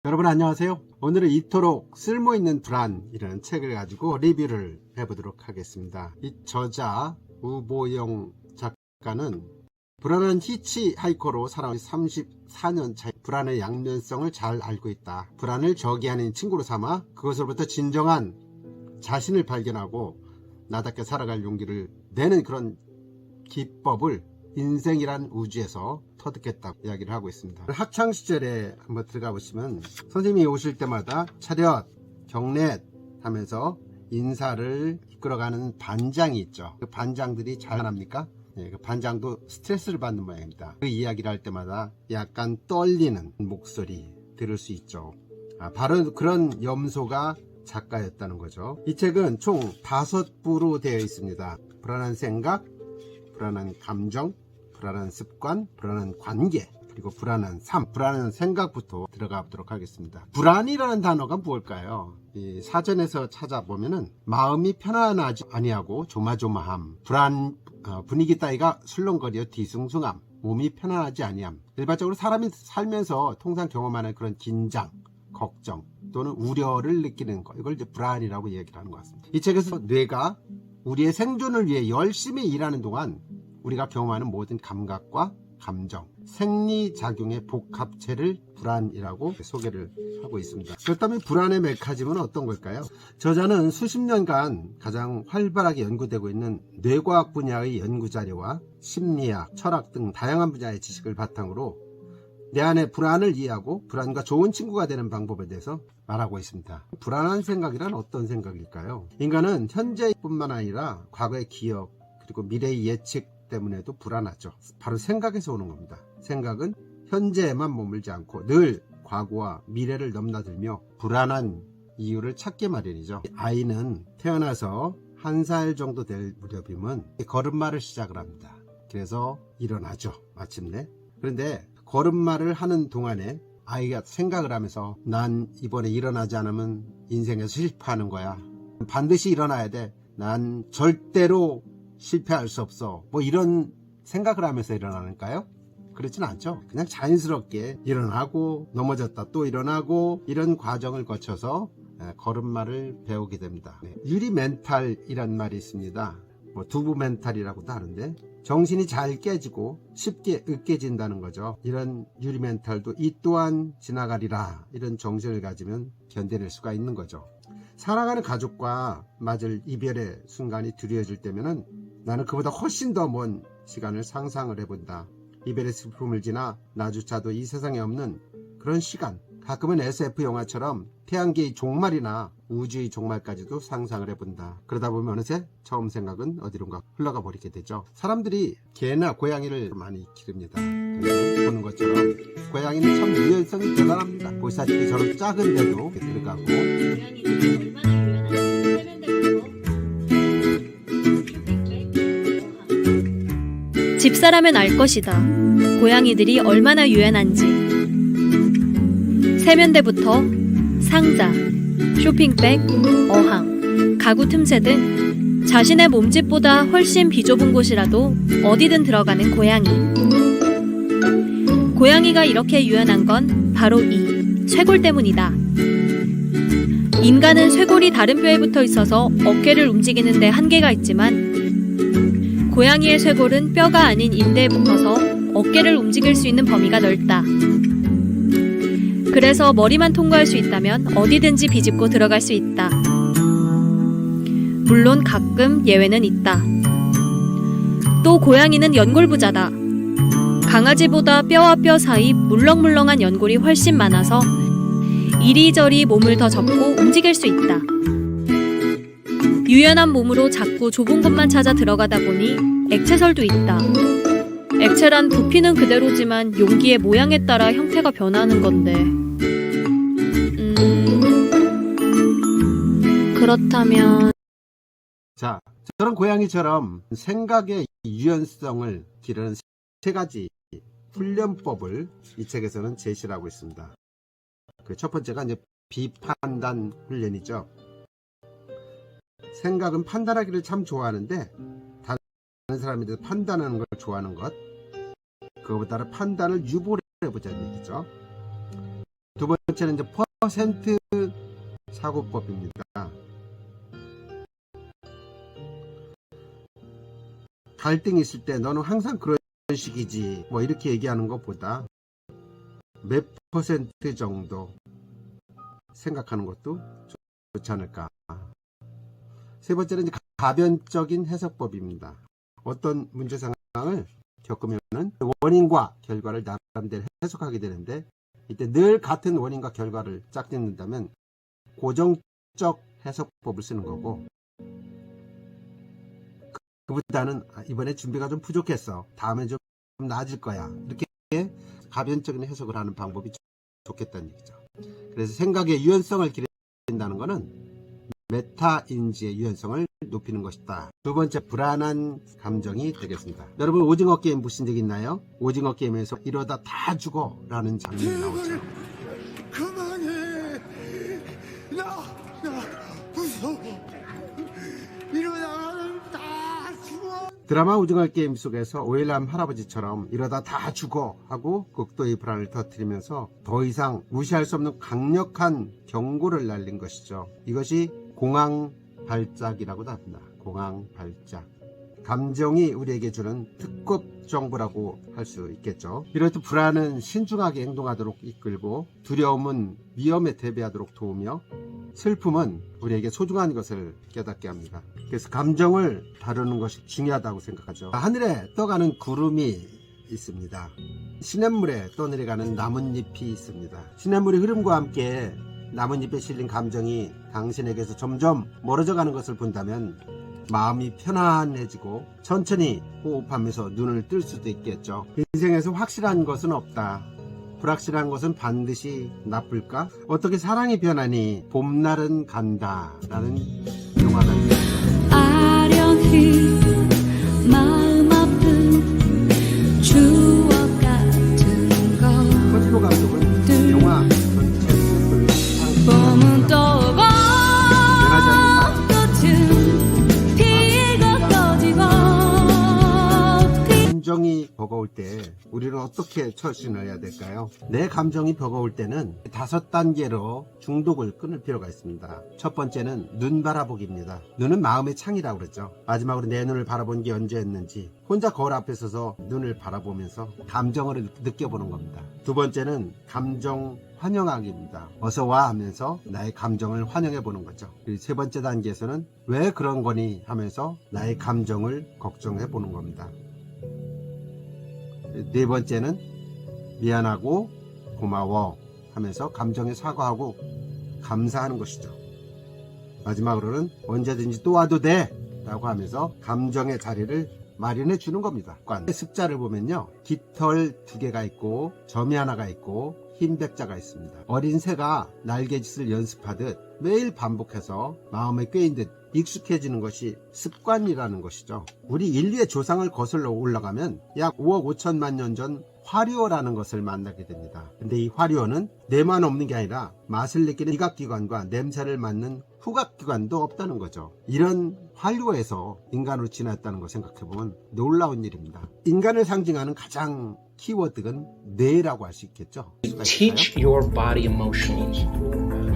여러분 안녕하세요. 오늘은 이토록 쓸모있는 불안이라는 책을 가지고 리뷰를 해보도록 하겠습니다. 이 저자 우보영 작가는 불안한 히치하이커로 살아온 34년 차 불안의 양면성을 잘 알고 있다. 불안을 적이 아닌 친구로 삼아 그것으로부터 진정한 자신을 발견하고 나답게 살아갈 용기를 내는 그런 기법을 인생이란 우주에서 터득했다고 이야기를 하고 있습니다. 학창시절에 한번 들어가 보시면 선생님이 오실 때마다 차렷, 경례 하면서 인사를 이끌어가는 반장이 있죠. 그 반장들이 잘합니까? 그 반장도 스트레스를 받는 모양입니다. 그 이야기를 할 때마다 약간 떨리는 목소리 들을 수 있죠. 바로 그런 염소가 작가였다는 거죠. 이 책은 총 5부로 되어 있습니다. 불안한 생각, 불안한 감정, 불안한 습관, 불안한 관계, 그리고 불안한 삶, 불안한 생각부터 들어가 보도록 하겠습니다. 불안이라는 단어가 무엇일까요? 이 사전에서 찾아보면은 마음이 편안하지 아니하고 조마조마함, 불안, 분위기 따위가 술렁거려 뒤숭숭함, 몸이 편안하지 아니함. 일반적으로 사람이 살면서 통상 경험하는 그런 긴장, 걱정 또는 우려를 느끼는 것, 이걸 이제 불안이라고 얘기를 하는 것 같습니다. 이 책에서 뇌가 우리의 생존을 위해 열심히 일하는 동안 우리가 경험하는 모든 감각과 감정, 생리작용의 복합체를 불안이라고 소개를 하고 있습니다. 그렇다면 불안의 메커니즘은 어떤 걸까요? 저자는 수십 년간 가장 활발하게 연구되고 있는 뇌과학 분야의 연구자료와 심리학, 철학 등 다양한 분야의 지식을 바탕으로 내 안의 불안을 이해하고 불안과 좋은 친구가 되는 방법에 대해서 말하고 있습니다. 불안한 생각이란 어떤 생각일까요? 인간은 현재뿐만 아니라 과거의 기억 그리고 미래의 예측 때문에도 불안하죠. 바로 생각에서 오는 겁니다. 생각은 현재에만 머물지 않고 늘 과거와 미래를 넘나들며 불안한 이유를 찾게 마련이죠. 아이는 태어나서 1살 정도 될 무렵이면 걸음마를 시작을 합니다. 그래서 일어나죠. 마침내. 그런데 걸음마를 하는 동안에 아이가 생각을 하면서 난 이번에 일어나지 않으면 인생에서 실패하는 거야. 반드시 일어나야 돼. 난 절대로 실패할 수 없어. 뭐 이런 생각을 하면서 일어나는가요? 그렇진 않죠. 그냥 자연스럽게 일어나고 넘어졌다 또 일어나고 이런 과정을 거쳐서 걸음마를 배우게 됩니다. 유리 멘탈이란 말이 있습니다. 두부 멘탈이라고도 하는데 정신이 잘 깨지고 쉽게 으깨진다는 거죠. 이런 유리 멘탈도 이 또한 지나가리라, 이런 정신을 가지면 견뎌낼 수가 있는 거죠. 사랑하는 가족과 맞을 이별의 순간이 두려워질 때면은 나는 그보다 훨씬 더 먼 시간을 상상을 해본다. 이별의 슬픔을 지나 나조차도 이 세상에 없는 그런 시간, 가끔은 SF 영화처럼 태양계의 종말이나 우주의 종말까지도 상상을 해본다. 그러다 보면 어느새 처음 생각은 어디론가 흘러가 버리게 되죠. 사람들이 개나 고양이를 많이 기릅니다. 보는 것처럼 고양이는 참 유연성이 대단합니다. 보시다시피 저런 작은 데도 들어가고 집사라면 알 것이다. 고양이들이 얼마나 유연한지. 세면대부터 상자, 쇼핑백, 어항, 가구 틈새 등 자신의 몸집보다 훨씬 비좁은 곳이라도 어디든 들어가는 고양이. 고양이가 이렇게 유연한 건 바로 이 쇄골 때문이다. 인간은 쇄골이 다른 뼈에 붙어 있어서 어깨를 움직이는 데 한계가 있지만 고양이의 쇄골은 뼈가 아닌 인대에 붙어서 어깨를 움직일 수 있는 범위가 넓다. 그래서 머리만 통과할 수 있다면 어디든지 비집고 들어갈 수 있다. 물론 가끔 예외는 있다. 또 고양이는 연골부자다. 강아지보다 뼈와 뼈 사이 물렁물렁한 연골이 훨씬 많아서 이리저리 몸을 더 접고 움직일 수 있다. 유연한 몸으로 자꾸 좁은 곳만 찾아 들어가다 보니 액체설도 있다. 액체란 부피는 그대로지만 용기의 모양에 따라 형태가 변하는 건데. 그렇다면 자, 저런 고양이처럼 생각의 유연성을 기르는 3가지 훈련법을 이 책에서는 제시를 하고 있습니다. 그 첫 번째가 이제 비판단 훈련이죠. 생각은 판단하기를 참 좋아하는데 다른 사람에 대해서 판단하는 걸 좋아하는 것, 그것보다는 판단을 유보를 해보자는 얘기죠. 두 번째는 이제 퍼센트 사고법입니다. 갈등이 있을 때 너는 항상 그런 식이지 뭐 이렇게 얘기하는 것보다 몇 퍼센트 정도 생각하는 것도 좋지 않을까. 세 번째는 이제 가변적인 해석법입니다. 어떤 문제 상황을 겪으면은 원인과 결과를 나름대로 해석하게 되는데, 이때 늘 같은 원인과 결과를 짝짓는다면 고정적 해석법을 쓰는 거고, 그보다는 이번에 준비가 좀 부족했어, 다음에 좀 나아질 거야, 이렇게 가변적인 해석을 하는 방법이 좋겠다는 얘기죠. 그래서 생각의 유연성을 기른다는 것은 메타인지의 유연성을 높이는 것이다. 두 번째, 불안한 감정이 되겠습니다. 여러분, 오징어 게임 보신 적 있나요? 오징어 게임에서 이러다 다 죽어 라는 장면이 나오죠. 그만해. 나 무서워. 이러다가는 다 죽어. 드라마 오징어 게임 속에서 오일남 할아버지처럼 이러다 다 죽어 하고 극도의 불안을 터뜨리면서 더 이상 무시할 수 없는 강력한 경고를 날린 것이죠. 이것이 공황 발작이라고도 합니다. 공황 발작. 감정이 우리에게 주는 특급 정보라고 할 수 있겠죠. 이렇듯 불안은 신중하게 행동하도록 이끌고, 두려움은 위험에 대비하도록 도우며, 슬픔은 우리에게 소중한 것을 깨닫게 합니다. 그래서 감정을 다루는 것이 중요하다고 생각하죠. 하늘에 떠가는 구름이 있습니다. 시냇물에 떠내려가는 나뭇잎이 있습니다. 시냇물의 흐름과 함께 나뭇잎에 실린 감정이 당신에게서 점점 멀어져 가는 것을 본다면 마음이 편안해지고 천천히 호흡하면서 눈을 뜰 수도 있겠죠. 인생에서 확실한 것은 없다. 불확실한 것은 반드시 나쁠까? 어떻게 사랑이 변하니 봄날은 간다 라는 영화가 있습니다. 아련히 마음 아픈 추억 같은 거 허지로 감독은 영화 전체 스토리를 봄은 또 오고 변하지 않는 꽃은 피고 꺼지고 감정이 버거울 때 우리는 어떻게 처신을 해야 될까요? 내 감정이 버거울 때는 5단계로 중독을 끊을 필요가 있습니다. 첫 번째는 눈 바라보기입니다. 눈은 마음의 창이라고 그러죠. 마지막으로 내 눈을 바라본 게 언제였는지 혼자 거울 앞에 서서 눈을 바라보면서 감정을 느껴보는 겁니다. 두 번째는 감정 환영하기입니다. 어서 와 하면서 나의 감정을 환영해 보는 거죠. 그리고 세 번째 단계에서는 왜 그런 거니 하면서 나의 감정을 걱정해 보는 겁니다. 네 번째는 미안하고 고마워 하면서 감정에 사과하고 감사하는 것이죠. 마지막으로는 언제든지 또 와도 돼 라고 하면서 감정의 자리를 마련해 주는 겁니다. 습자를 보면요, 깃털 2개가 있고 점이 하나가 있고 흰 백자가 있습니다. 어린 새가 날개짓을 연습하듯 매일 반복해서 마음에 꿰인 듯 익숙해지는 것이 습관이라는 것이죠. 우리 인류의 조상을 거슬러 올라가면 약 5억 5천만 년 전 화류어라는 것을 만나게 됩니다. 근데 이 화류어는 뇌만 없는 게 아니라 맛을 느끼는 지각기관과 냄새를 맡는 후각기관도 없다는 거죠. 이런 화류어에서 인간으로 진화했다는 거 생각해보면 놀라운 일입니다. 인간을 상징하는 가장 키워드는 뇌라고 할 수 있겠죠. Teach your body emotionally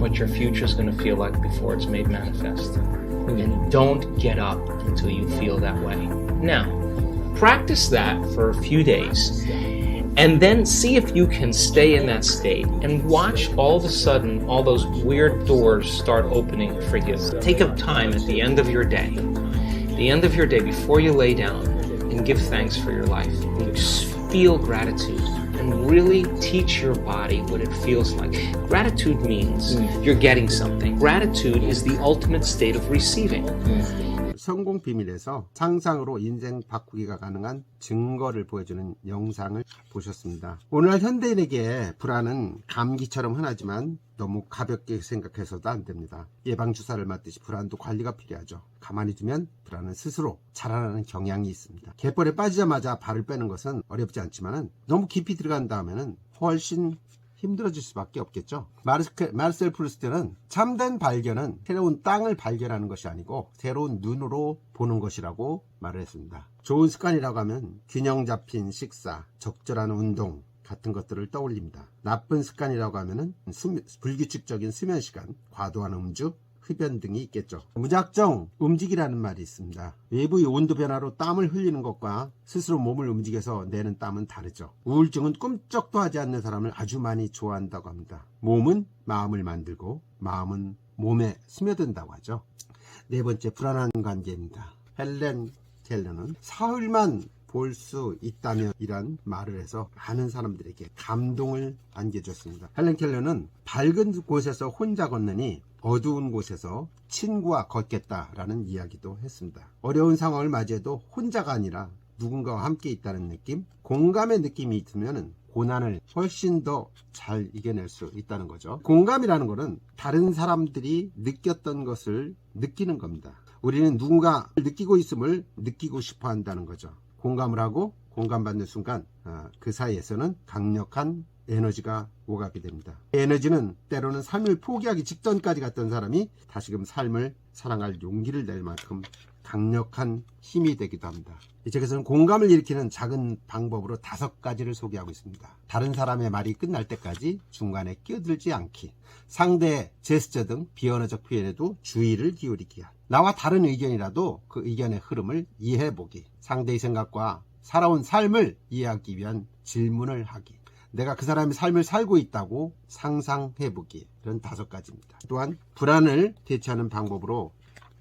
what your future is going to feel like before it's made manifest. And don't get up until you feel that way. Now, practice that for a few days. And then see if you can stay in that state and watch all of a sudden all those weird doors start opening for you. Take up time at the end of your day, before you lay down, and give thanks for your life. And just feel gratitude and really teach your body what it feels like. Gratitude means you're getting something. Gratitude is the ultimate state of receiving. 성공 비밀에서 상상으로 인생 바꾸기가 가능한 증거를 보여주는 영상을 보셨습니다. 오늘날 현대인에게 불안은 감기처럼 흔하지만 너무 가볍게 생각해서도 안 됩니다. 예방주사를 맞듯이 불안도 관리가 필요하죠. 가만히 두면 불안은 스스로 자라나는 경향이 있습니다. 갯벌에 빠지자마자 발을 빼는 것은 어렵지 않지만 너무 깊이 들어간 다음에는 훨씬 힘들어질 수밖에 없겠죠. 마르셀 프루스트는 참된 발견은 새로운 땅을 발견하는 것이 아니고 새로운 눈으로 보는 것이라고 말을 했습니다. 좋은 습관이라고 하면 균형 잡힌 식사, 적절한 운동, 같은 것들을 떠올립니다. 나쁜 습관이라고 하면은 불규칙적인 수면 시간, 과도한 음주, 흡연 등이 있겠죠. 무작정 움직이라는 말이 있습니다. 외부의 온도 변화로 땀을 흘리는 것과 스스로 몸을 움직여서 내는 땀은 다르죠. 우울증은 꿈쩍도 하지 않는 사람을 아주 많이 좋아한다고 합니다. 몸은 마음을 만들고 마음은 몸에 스며든다고 하죠. 네 번째, 불안한 관계입니다. 헬렌 켈러는 사흘만 볼 수 있다면 이란 말을 해서 많은 사람들에게 감동을 안겨줬습니다. 헬렌 켈러는 밝은 곳에서 혼자 걷느니 어두운 곳에서 친구와 걷겠다라는 이야기도 했습니다. 어려운 상황을 맞이해도 혼자가 아니라 누군가와 함께 있다는 느낌, 공감의 느낌이 있으면 고난을 훨씬 더 잘 이겨낼 수 있다는 거죠. 공감이라는 것은 다른 사람들이 느꼈던 것을 느끼는 겁니다. 우리는 누군가 느끼고 있음을 느끼고 싶어 한다는 거죠. 공감을 하고 공감받는 순간 그 사이에서는 강력한 에너지가 오가게 됩니다. 에너지는 때로는 삶을 포기하기 직전까지 갔던 사람이 다시금 삶을 사랑할 용기를 낼 만큼 강력한 힘이 되기도 합니다. 이 책에서는 공감을 일으키는 작은 방법으로 5가지를 소개하고 있습니다. 다른 사람의 말이 끝날 때까지 중간에 끼어들지 않기, 상대의 제스처 등 비언어적 표현에도 주의를 기울이기, 나와 다른 의견이라도 그 의견의 흐름을 이해해보기, 상대의 생각과 살아온 삶을 이해하기 위한 질문을 하기, 내가 그 사람의 삶을 살고 있다고 상상해보기, 이런 5가지입니다. 또한 불안을 대체하는 방법으로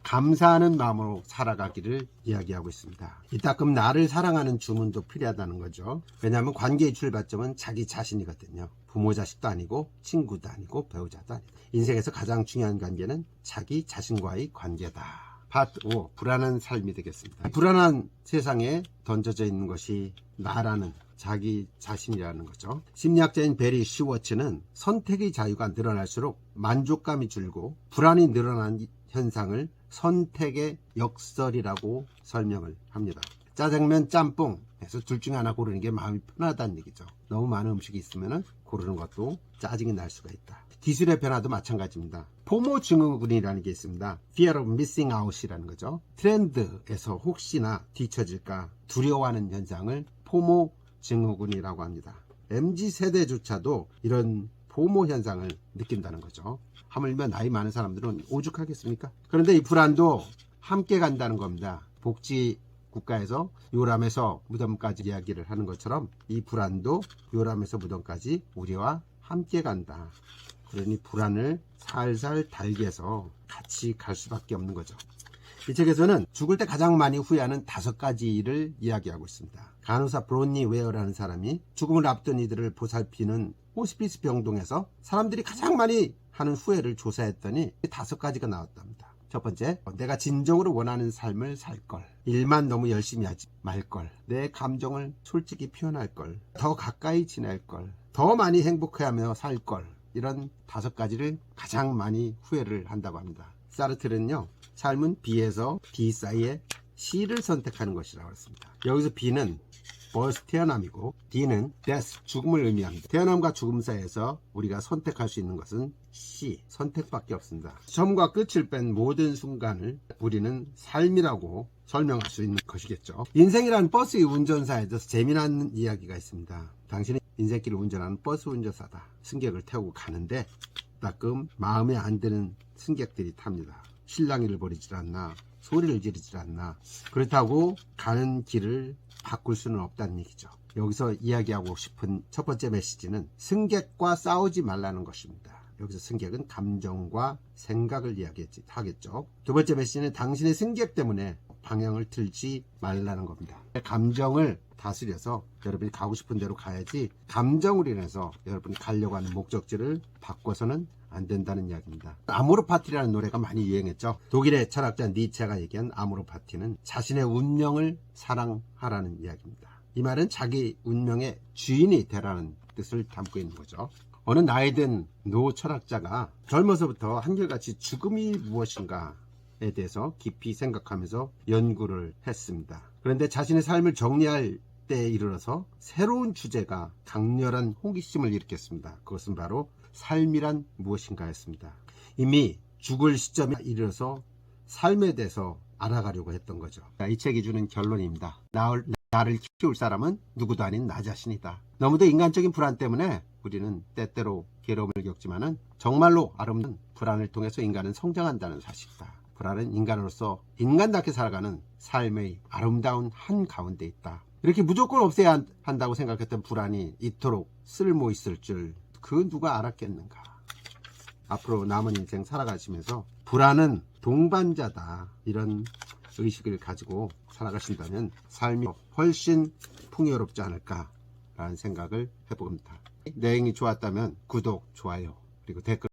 감사하는 마음으로 살아가기를 이야기하고 있습니다. 이따금 나를 사랑하는 주문도 필요하다는 거죠. 왜냐하면 관계의 출발점은 자기 자신이거든요. 부모 자식도 아니고 친구도 아니고 배우자도 아니고 인생에서 가장 중요한 관계는 자기 자신과의 관계다. 파트 5, 불안한 삶이 되겠습니다. 불안한 세상에 던져져 있는 것이 나라는 자기 자신이라는 거죠. 심리학자인 베리 슈워츠는 선택의 자유가 늘어날수록 만족감이 줄고 불안이 늘어난 현상을 선택의 역설이라고 설명을 합니다. 짜장면, 짬뽕 해서 둘 중에 하나 고르는 게 마음이 편하다는 얘기죠. 너무 많은 음식이 있으면 고르는 것도 짜증이 날 수가 있다. 기술의 변화도 마찬가지입니다. 포모 증후군이라는 게 있습니다. Fear of Missing Out이라는 거죠. 트렌드에서 혹시나 뒤처질까 두려워하는 현상을 포모 증후군이라고 합니다. MZ세대조차도 이런 포모 현상을 느낀다는 거죠. 하물며 나이 많은 사람들은 오죽하겠습니까? 그런데 이 불안도 함께 간다는 겁니다. 복지국가에서 요람에서 무덤까지 이야기를 하는 것처럼 이 불안도 요람에서 무덤까지 우리와 함께 간다. 그러니 불안을 살살 달개서 같이 갈 수밖에 없는 거죠. 이 책에서는 죽을 때 가장 많이 후회하는 5가지를 이야기하고 있습니다. 간호사 브론니 웨어라는 사람이 죽음을 앞둔 이들을 보살피는 호스피스 병동에서 사람들이 가장 많이 하는 후회를 조사했더니 5가지가 나왔답니다. 첫 번째, 내가 진정으로 원하는 삶을 살걸, 일만 너무 열심히 하지 말걸, 내 감정을 솔직히 표현할걸, 더 가까이 지낼걸, 더 많이 행복해하며 살걸, 이런 5가지를 가장 많이 후회를 한다고 합니다. 사르트르는요, 삶은 B에서 D 사이에 C를 선택하는 것이라고 했습니다. 여기서 B는 벌써 태어남이고 D는 death, 죽음을 의미합니다. 태어남과 죽음 사이에서 우리가 선택할 수 있는 것은 C, 선택밖에 없습니다. 처음과 끝을 뺀 모든 순간을 우리는 삶이라고 설명할 수 있는 것이겠죠. 인생이라는 버스의 운전사에 대해서 재미난 이야기가 있습니다. 당신이 인생길을 운전하는 버스 운전사다. 승객을 태우고 가는데 가끔 마음에 안 드는 승객들이 탑니다. 실랑이를 벌이질 않나, 소리를 지르질 않나. 그렇다고 가는 길을 바꿀 수는 없다는 얘기죠. 여기서 이야기하고 싶은 첫 번째 메시지는 승객과 싸우지 말라는 것입니다. 여기서 승객은 감정과 생각을 이야기하겠죠. 두 번째 메시지는 당신의 승객 때문에 방향을 틀지 말라는 겁니다. 감정을 다스려서 여러분이 가고 싶은 대로 가야지, 감정으로 인해서 여러분이 가려고 하는 목적지를 바꿔서는 안 된다는 이야기입니다. 아모르 파티라는 노래가 많이 유행했죠. 독일의 철학자 니체가 얘기한 아모르 파티는 자신의 운명을 사랑하라는 이야기입니다. 이 말은 자기 운명의 주인이 되라는 뜻을 담고 있는 거죠. 어느 나이든 노 철학자가 젊어서부터 한결같이 죽음이 무엇인가에 대해서 깊이 생각하면서 연구를 했습니다. 그런데 자신의 삶을 정리할 때에 이르러서 새로운 주제가 강렬한 호기심을 일으켰습니다. 그것은 바로 삶이란 무엇인가였습니다. 이미 죽을 시점에 이르러서 삶에 대해서 알아가려고 했던 거죠. 이 책이 주는 결론입니다. 나를 키울 사람은 누구도 아닌 나 자신이다. 너무도 인간적인 불안 때문에 우리는 때때로 괴로움을 겪지만은 정말로 아름다운 불안을 통해서 인간은 성장한다는 사실이다. 불안은 인간으로서 인간답게 살아가는 삶의 아름다운 한가운데 있다. 이렇게 무조건 없애야 한다고 생각했던 불안이 이토록 쓸모 있을 줄 그 누가 알았겠는가. 앞으로 남은 인생 살아가시면서 불안은 동반자다, 이런 의식을 가지고 살아가신다면 삶이 훨씬 풍요롭지 않을까라는 생각을 해봅니다. 내용이 좋았다면 구독, 좋아요, 그리고 댓글